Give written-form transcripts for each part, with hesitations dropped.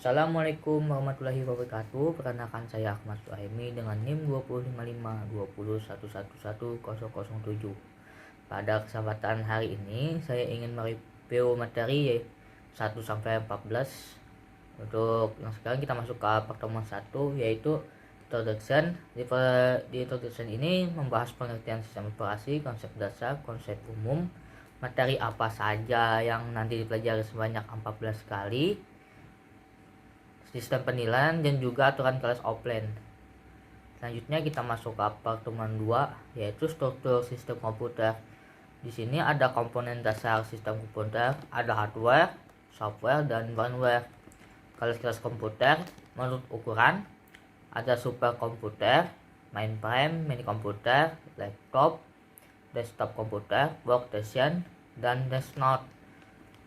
Assalamualaikum warahmatullahi wabarakatuh. Perkenalkan saya Ahmad Suhaimi dengan NIM 25520111007. Pada kesempatan hari ini saya ingin mereview materi 1 sampai 14. Untuk yang sekarang kita masuk ke pertemuan 1 yaitu introduction. Di introduction ini membahas pengertian sistem operasi, konsep dasar, konsep umum, materi apa saja yang nanti dipelajari sebanyak 14 kali, sistem penilaian dan juga aturan kelas offline. Selanjutnya kita masuk ke pertemuan 2 yaitu struktur sistem komputer. Di sini ada komponen dasar sistem komputer, ada hardware, software dan firmware. Kelas-kelas komputer menurut ukuran ada superkomputer, mainframe, mini komputer, laptop, desktop komputer, workstation dan desktop.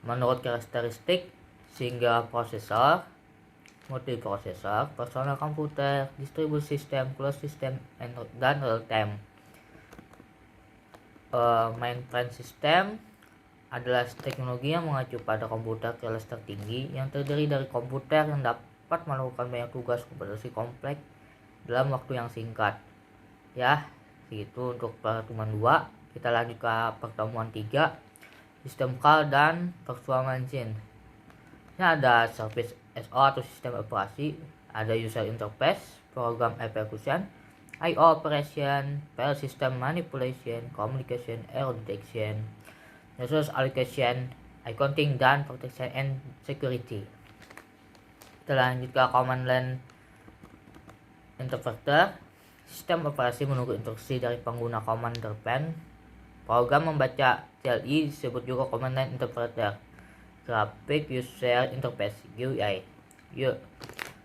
Menurut karakteristik single prosesor, multiprosesor, personal komputer, distributed system, closed system, dan real time. Mainframe system adalah teknologi yang mengacu pada komputer kelas tertinggi yang terdiri dari komputer yang dapat melakukan banyak tugas komputasi kompleks dalam waktu yang singkat. Ya, segitu untuk pertemuan 2. Kita lanjut ke pertemuan 3, sistem call dan virtual machine. Ini ada service SO atau sistem operasi, ada user interface, program execution, IO operation, file system manipulation, communication, error detection, resource allocation, accounting, dan protection and security. Kita lanjut ke command line interpreter. Sistem operasi menunggu instruksi dari pengguna commander pen. Program membaca CLI disebut juga command line interpreter. Graphic User Interface GUI.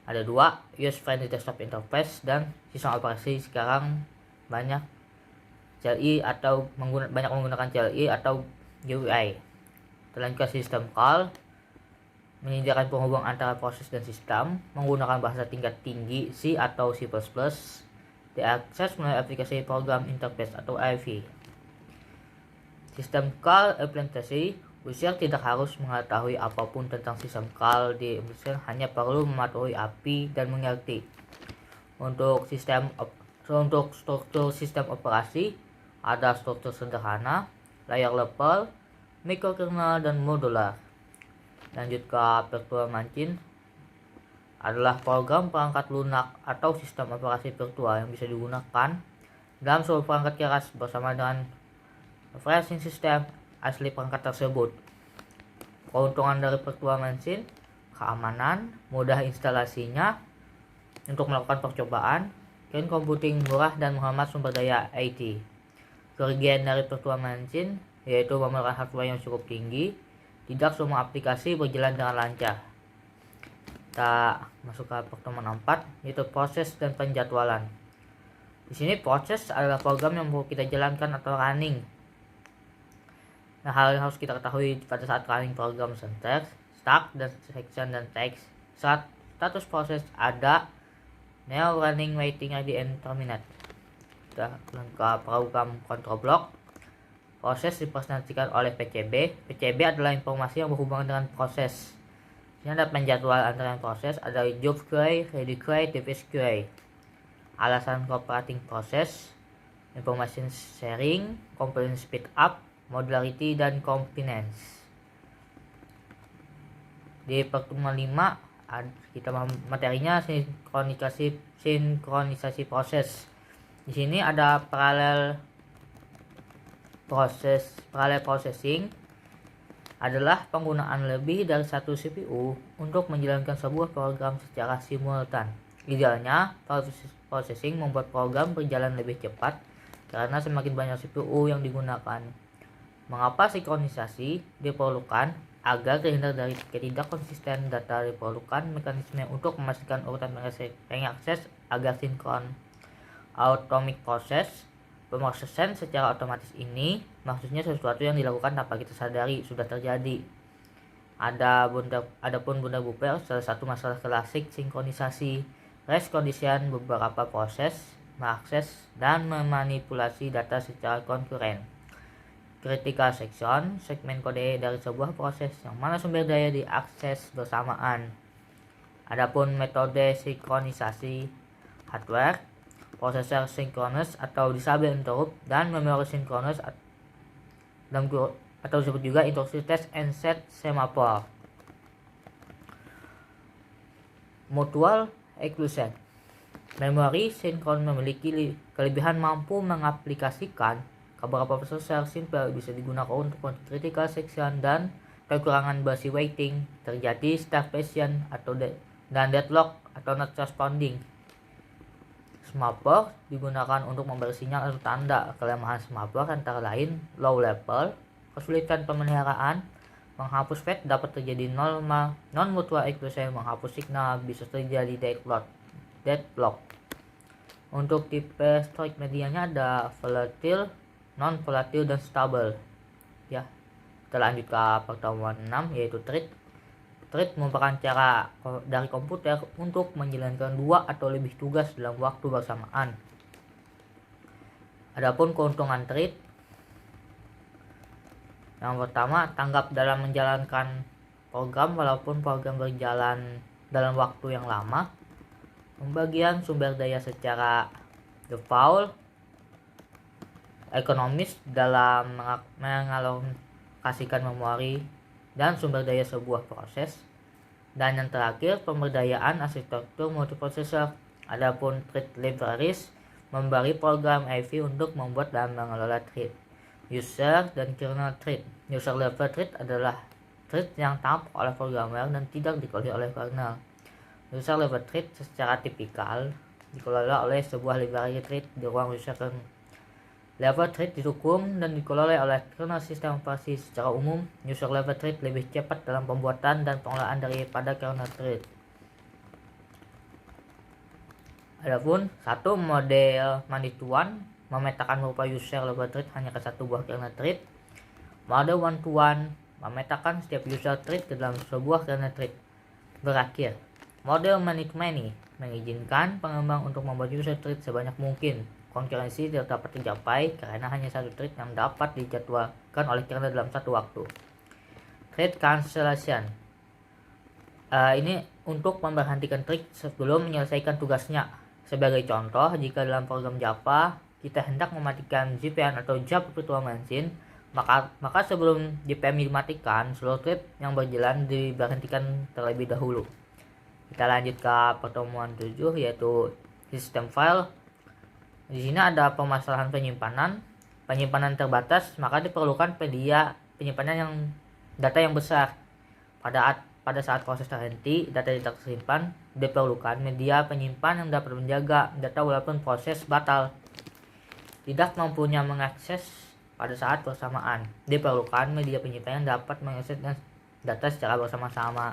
Ada 2, User Friendly Desktop Interface dan sistem operasi sekarang banyak CLI atau banyak menggunakan CLI atau GUI. Terlanjut sistem call, menyediakan penghubung antara proses dan sistem menggunakan bahasa tingkat tinggi C atau C++. Diakses melalui aplikasi program interface atau API. Sistem call implementasi, user tidak harus mengetahui apapun tentang sistem call di implementasi, hanya perlu mematuhi API dan mengerti. Untuk struktur sistem operasi ada struktur sederhana, layer level, microkernel dan modular. Lanjut ke virtual machine adalah program perangkat lunak atau sistem operasi virtual yang bisa digunakan dalam seluruh perangkat keras bersama dengan operating system asli perangkat tersebut. Keuntungan dari virtual machine, keamanan, mudah instalasinya untuk melakukan percobaan, clean computing murah dan menghemat sumber daya IT. Kerugian dari virtual machine yaitu memerlukan hardware yang cukup tinggi, tidak semua aplikasi berjalan dengan lancar. Kita masuk ke pertemuan 4 yaitu proses dan penjadwalan. Di sini proses adalah program yang mau kita jalankan atau running. Nah, hal yang harus kita ketahui pada saat running program syntax, stack, dan section dan text. Saat status proses ada now running, waiting, ID, and terminate. Kita ke program control block. Proses dipresentasikan oleh PCB. PCB adalah informasi yang berhubungan dengan proses. Ini ada penjadwal antara proses, ada job query, ready query, device query. Alasan cooperating proses, information sharing, component speed up, modularity, dan convenience. Di pertemuan 5 kita materinya sinkronisasi proses. Di sini ada parallel processing adalah penggunaan lebih dari satu CPU untuk menjalankan sebuah program secara simultan. Idealnya, processing membuat program berjalan lebih cepat karena semakin banyak CPU yang digunakan. Mengapa sinkronisasi diperlukan? Agar terhindar dari ketidakkonsisten data, diperlukan mekanisme untuk memastikan urutan pengakses agar sinkron. Automatic process, pemrosesan secara otomatis ini maksudnya sesuatu yang dilakukan tanpa kita sadari sudah terjadi. Adapun bunda buffer, salah satu masalah klasik sinkronisasi. Rest condition, beberapa proses mengakses dan memanipulasi data secara konkuren. Critical section, segmen kode dari sebuah proses yang mana sumber daya diakses bersamaan. Adapun metode sinkronisasi hardware, prosesor sinkronus atau disable interrupt, dan memori sinkronus atau disebut juga instruksi test and set semaphore. Mutual exclusion. Memori sinkron memiliki kelebihan mampu mengaplikasikan beberapa prosesor simple, bisa digunakan untuk critical section dan kekurangan basi waiting, terjadi starvation dan deadlock atau not responding. Semaphore digunakan untuk memberi sinyal atau tanda. Kelemahan semaphore antara lain low level, kesulitan pemeliharaan, menghapus fade dapat terjadi non-mutual exclusion, menghapus signal, bisa terjadi deadlock. Untuk tipe storage medianya ada volatile, non-volatile, dan stable. Ya, kita lanjut ke pertemuan 6 yaitu thread. Thread merupakan cara dari komputer untuk menjalankan 2 atau lebih tugas dalam waktu bersamaan. Adapun keuntungan thread, yang pertama, tanggap dalam menjalankan program walaupun program berjalan dalam waktu yang lama. Pembagian sumber daya secara default, ekonomis dalam mengalokasikan memori dan sumber daya sebuah proses. Dan yang terakhir, pemberdayaan arsitektur multiprosesor. Adapun thread libraries memberi program AV untuk membuat dan mengelola thread, user dan kernel thread. User level thread adalah thread yang tampak oleh programmer dan tidak dikelola oleh kernel. User level thread secara tipikal dikelola oleh sebuah library thread di ruang user kernel. Level thread didukung dan dikelola oleh kernel sistem operasi. Secara umum, user level thread lebih cepat dalam pembuatan dan pengelolaan daripada kernel thread. Adapun satu model one memetakan berupa user level thread hanya ke satu buah kernel thread. Model one-to-one memetakan setiap user thread ke dalam sebuah kernel thread. Berakhir, model many mengizinkan pengembang untuk membuat user thread sebanyak mungkin. Konkurensi tidak dapat dicapai karena hanya satu thread yang dapat dijadwalkan oleh kernel dalam satu waktu. Thread cancellation. Ini untuk memberhentikan thread sebelum menyelesaikan tugasnya. Sebagai contoh, jika dalam program Java kita hendak mematikan JVM atau Java Virtual Machine, maka sebelum JVM dimatikan, seluruh thread yang berjalan diberhentikan terlebih dahulu. Kita lanjut ke pertemuan 7 yaitu sistem file. Di sini ada permasalahan penyimpanan terbatas, maka diperlukan penyimpanan data yang besar. Pada saat proses terhenti, data tidak tersimpan, diperlukan media penyimpan yang dapat menjaga data walaupun proses batal. Tidak mampunya mengakses pada saat bersamaan, diperlukan media penyimpan yang dapat mengakses data secara bersama-sama.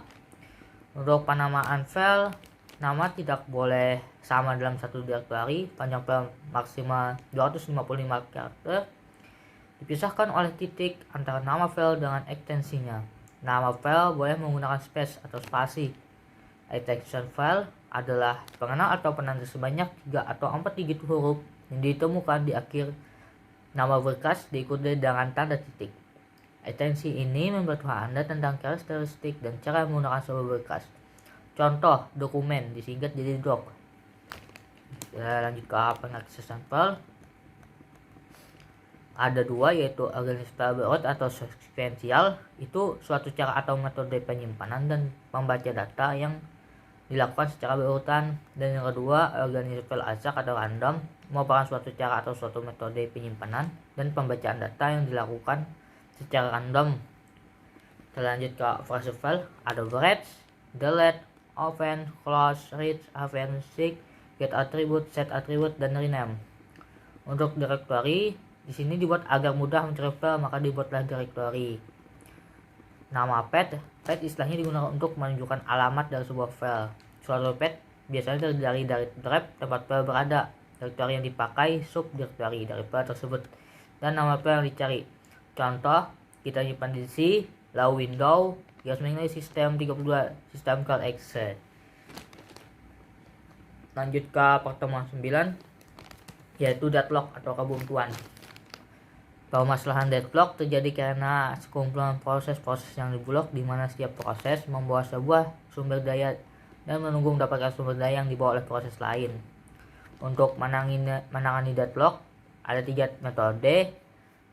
Untuk penamaan file, nama tidak boleh sama dalam satu directory. Panjang file maksimal 255 karakter. Dipisahkan oleh titik antara nama file dengan ekstensinya. Nama file boleh menggunakan space atau spasi. Extension file adalah pengenal atau penanda sebanyak 3 atau 4 digit huruf yang ditemukan di akhir nama berkas diikuti dengan tanda titik. Ekstensi ini memberitahu Anda tentang karakteristik dan cara menggunakan sebuah berkas. Contoh, dokumen disingkat jadi doc. Kita lanjut ke pengaksesan file. Ada dua, yaitu organizable route atau sequential. Itu suatu cara atau metode penyimpanan dan membaca data yang dilakukan secara berurutan. Dan yang kedua, organizable acak atau random, merupakan suatu cara atau suatu metode penyimpanan dan pembacaan data yang dilakukan secara random. Kita lanjut ke frase file. Ada breach, delete, open, close, read, open, seek, get attribute, set attribute, dan rename. Untuk directory, di sini dibuat agar mudah mencari file, maka dibuatlah directory. Nama path istilahnya digunakan untuk menunjukkan alamat dari sebuah file. Suatu path biasanya terdiri dari drive tempat file berada, directory yang dipakai, subdirectory dari file tersebut, dan nama file yang dicari. Contoh, kita nyimpan di C, lalu window, garis sistem 32, sistem call Excel. Lanjut ke pertemuan 9, yaitu deadlock atau kebuntuan. Permasalahan deadlock terjadi karena sekumpulan proses-proses yang diblok, di mana setiap proses membawa sebuah sumber daya dan menunggu mendapatkan sumber daya yang dibawa oleh proses lain. Untuk menangani deadlock, ada 3 metode.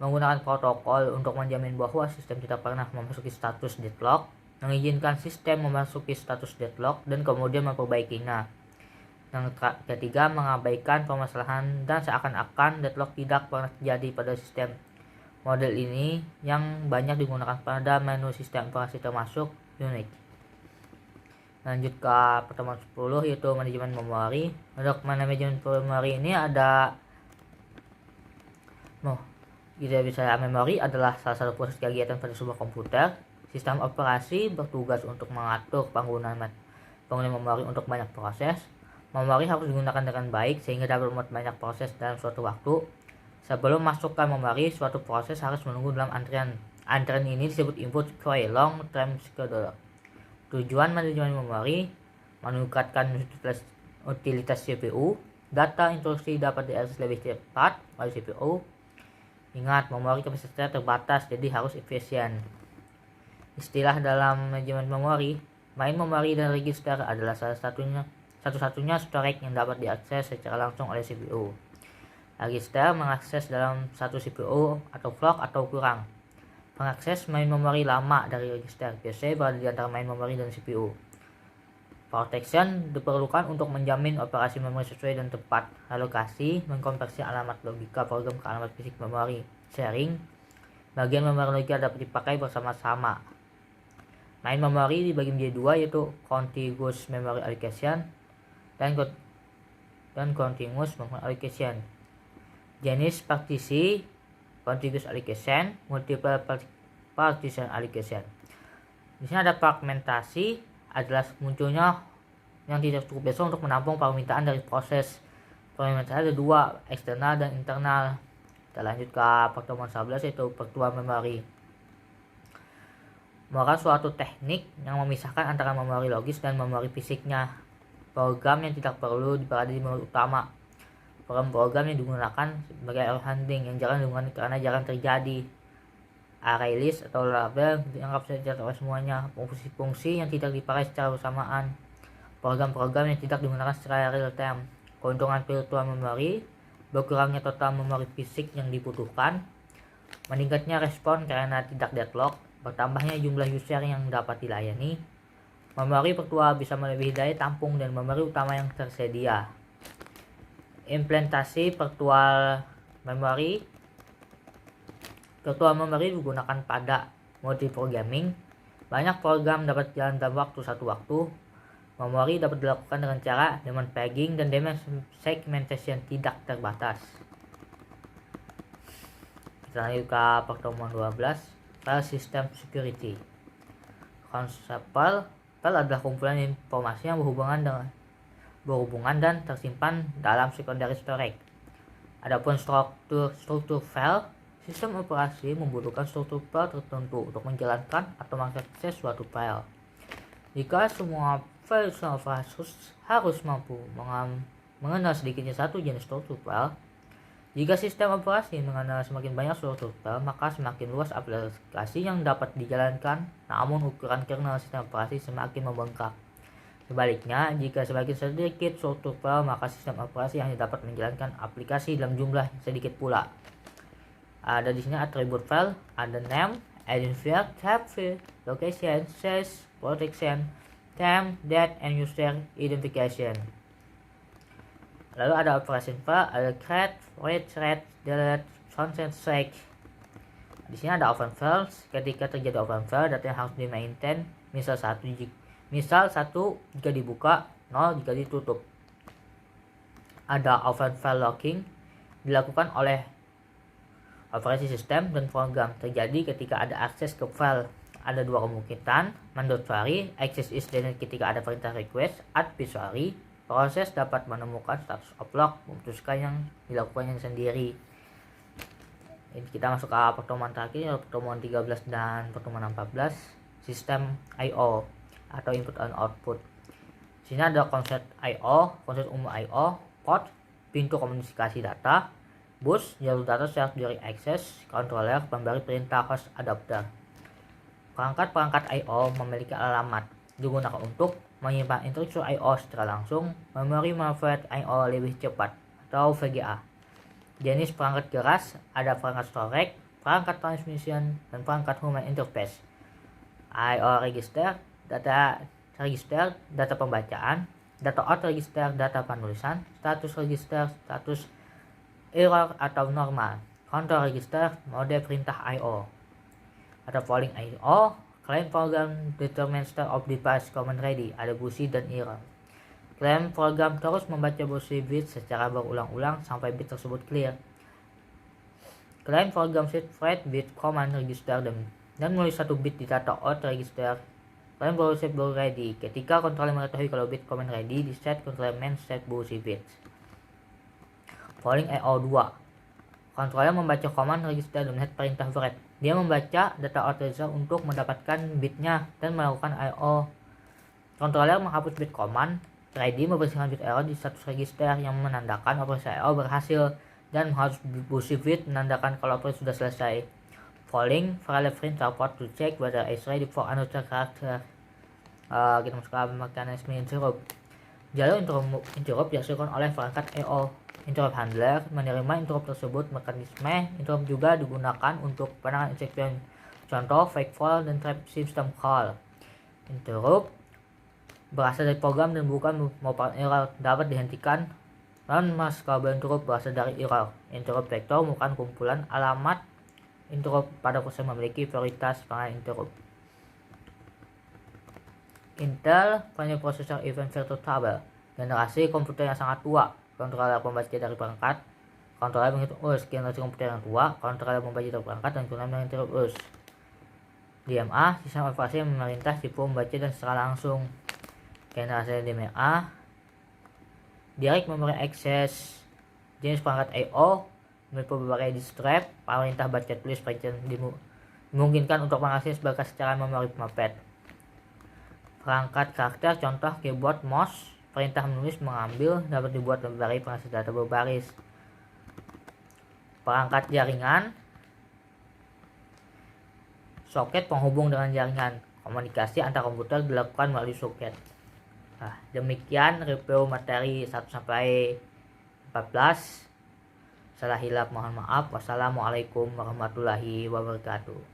Menggunakan protokol untuk menjamin bahwa sistem tidak pernah memasuki status deadlock, mengizinkan sistem memasuki status deadlock, dan kemudian memperbaikinya. Yang ketiga, mengabaikan permasalahan dan seakan-akan deadlock tidak pernah terjadi pada sistem. Model ini yang banyak digunakan pada menu sistem operasi termasuk Unix. Lanjut ke pertemuan 10, yaitu manajemen memori. Untuk manajemen memori ini ada memori adalah salah satu proses kegiatan pada sebuah komputer. Sistem operasi bertugas untuk mengatur penggunaan memori untuk banyak proses. Memori harus digunakan dengan baik sehingga dapat memuat banyak proses dalam suatu waktu. Sebelum masukkan memori, suatu proses harus menunggu dalam antrian. Antrian ini disebut input queue long term scheduler. Tujuan manajemen memori meningkatkan utilitas CPU. Data instruksi dapat diakses lebih cepat oleh CPU. Ingat, memori kapasitasnya terbatas, jadi harus efisien. Istilah dalam manajemen memori, main memori dan register adalah satu-satunya storage yang dapat diakses secara langsung oleh CPU. Register mengakses dalam satu CPU atau clock atau kurang. Mengakses main memori lama dari register biasanya berada di antara main memori dan CPU. Protection diperlukan untuk menjamin operasi memori sesuai dan tepat. Alokasi mengkonversi alamat logika program ke alamat fisik memori. Sharing, bagian memori logika dapat dipakai bersama-sama. Main memori dibagi menjadi 2, yaitu contiguous memory allocation dan continuous memory allocation. Jenis partisi contiguous allocation, multiple partition allocation. Di sini ada fragmentasi, adalah munculnya yang tidak cukup besar untuk menampung permintaan dari proses. Fragmentasi ada 2, eksternal dan internal. Kita lanjut ke pertemuan 11, yaitu virtual memory. Merupakan suatu teknik yang memisahkan antara memori logis dan memori fisiknya. Program yang tidak perlu berada di memori utama. Program yang digunakan sebagai error handling yang jarang digunakan karena jarang terjadi. Array list atau label dianggap saja oleh semuanya. Fungsi-fungsi yang tidak dipakai secara bersamaan. Program-program yang tidak digunakan secara real time. Keuntungan virtual memory, berkurangnya total memori fisik yang dibutuhkan, meningkatnya respon karena tidak deadlock, bertambahnya jumlah user yang dapat dilayani. Memori virtual bisa melebihi daya tampung dan memori utama yang tersedia. Implementasi virtual memory. Virtual memory digunakan pada multiprogramming. Banyak program dapat jalan dalam satu waktu. Memori dapat dilakukan dengan cara diamond pegging dan diamond segmentation tidak terbatas. Kita lanjut ke pertemuan 12, file system security. Konsep file adalah kumpulan informasi yang berhubungan dan tersimpan dalam secondary storage. Adapun struktur file, sistem operasi membutuhkan struktur file tertentu untuk menjalankan atau mengakses suatu file. Jika semua file sistem operasi harus mampu mengenal sedikitnya satu jenis struktur file, jika sistem operasi mengenal semakin banyak struktur file, maka semakin luas aplikasi yang dapat dijalankan, namun ukuran kernel sistem operasi semakin membengkak. Sebaliknya, jika semakin sedikit struktur file, maka sistem operasi hanya dapat menjalankan aplikasi dalam jumlah sedikit pula. Ada di sini atribut file, ada name, identifier, type field, location, size, protection, time, date, and user identification. Lalu ada operation file, ada create, read, delete, sunset, shake. Di sini ada open files. Ketika terjadi open file, data yang harus di maintain. Misal 1 jika dibuka, 0 jika ditutup. Ada open file locking, dilakukan oleh operasi sistem dan program, terjadi ketika ada akses ke file. Ada 2 kemungkinan, mandatory, access is denied ketika ada perintah request, advisory, proses dapat menemukan status of lock, memutuskan yang dilakukannya sendiri. Ini kita masuk ke pertemuan terakhir, pertemuan 13 dan pertemuan 14, sistem I/O atau input and output. Sini ada konsep I/O, konsep umum I/O, port, pintu komunikasi data, bus, jalur data secara direct access, controller, pemberi perintah, host, adapter. Perangkat I/O memiliki alamat, digunakan untuk menyimpan instruksi I/O secara langsung, memori manfaat I/O lebih cepat atau VGA. Jenis perangkat keras ada perangkat storage, perangkat transmission, dan perangkat human interface. I/O register, data register, data pembacaan, data out register, data penulisan, status register, status error atau normal, control register, mode perintah I/O. Ada polling I/O, claim program determine state of device command ready, ada busy dan error. Claim program terus membaca busy bit secara berulang-ulang sampai bit tersebut clear. Claim program set write bit command register dan menulis satu bit di data out register. Claim baru set baru ready. Ketika controller mengetahui kalau bit command ready, di set controller main set busy bit. Polling I/O 2. Controller membaca command register dan melihat perintah write. Dia membaca data out register untuk mendapatkan bitnya dan melakukan I/O. Controller menghapus bit command ready, membersihkan bit error di status register yang menandakan operasi I/O berhasil, dan menghapus busy bit menandakan kalau operasi sudah selesai. Polling file print report to check whether is ready for another character. Kita masuk ke mekanisme interrupt. Jalur interrupt dihasilkan oleh perangkat I/O. Interrupt handler menerima interrupt tersebut. Mekanisme interrupt juga digunakan untuk penanganan exception, contoh fake fall dan trap system call. Interrupt berasal dari program dan bukan merupakan error, dapat dihentikan. Dan maskabel interrupt berasal dari error. Interrupt vector merupakan kumpulan alamat interrupt pada proses memiliki prioritas penanganan interrupt. Intel punya prosesor event vector table, generasi komputer yang sangat tua. Controller pembaca dari perangkat, controller menghitung urus. Generasi komputer yang tua, controller membaca dari perangkat dan controller menghitung urus. DMA, sistem operasi yang memerintah tipe membaca dan secara langsung. Generasi DMA, direct memory access. Jenis perangkat I/O memiliki berbagai disk strap, perintah baca tulis dimungkinkan untuk mengakses berkas secara memori pemapet. Perangkat karakter, contoh keyboard, mouse, perintah menulis, mengambil dapat dibuat dari pengakses data berbaris. Perangkat jaringan, soket penghubung dengan jaringan, komunikasi antar komputer dilakukan melalui soket. Demikian review materi 1-14. Salah hilap mohon maaf. Wassalamualaikum warahmatullahi wabarakatuh.